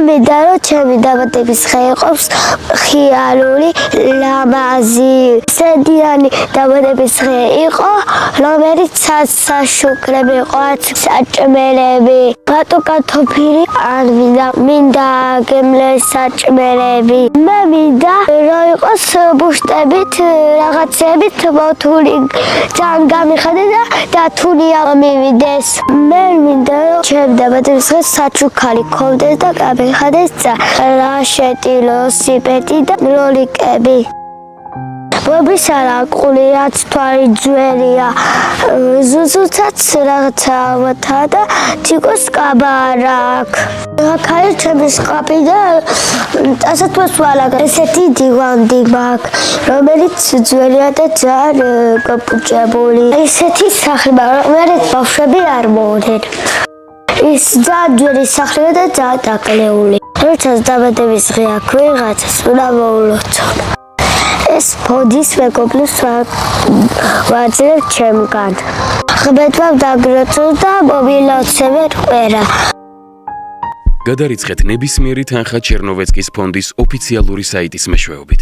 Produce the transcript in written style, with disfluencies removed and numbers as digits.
მინდა რომ ჩემი დაბადების დღე იყოს ხიარული, ლამაზი, სედიანი დაბადების დღე იყო, რომელიც საშუქრები იყო, საჭმელები, ბატო კარტოფილი არ მინდა გემლეს საჭმელები. მე მინდა რომ იყოს ბუშტებით, რაღაცებით მოთული ძალიან გამიხადე და თუნია მივიდეს. მე მინდა რომ ჩემი დაბადების დღეს საჩუქარი ქონდეს და გამიხადეს რაშეტი, ლოსიპეტი და როლიკები. ბობის არაყულიაც თვალი ძველია, ზუზუცაც რაღაცა ალბათა და თიკოს კაბარაკ. აქაა ჩემი სკაფი და ასეთვას ვალაგა. ესეთი დივანი მაქვს, რომელიც ძველია და ძალიან გაპუჭებული. ესეთი სახლი მაქვს, რომელიც ბავშვები არ მოუდნენ. ის ძალიან ძველი სახლია და ძალიან დაკლეული. როცა დაბადების დღე აქვს ვიღაცას, უნდა მოულოცონ. ეს ფონდის მეგობნებს ვაძლევ ჩემგან. ხმეთმა დაგროცო და მომილოცებენ ყველა. გადარიცხეთ ნებისმიერი თანხა ჩერნოვეცკის ფონდის ოფიციალური საიტის მეშვეობით.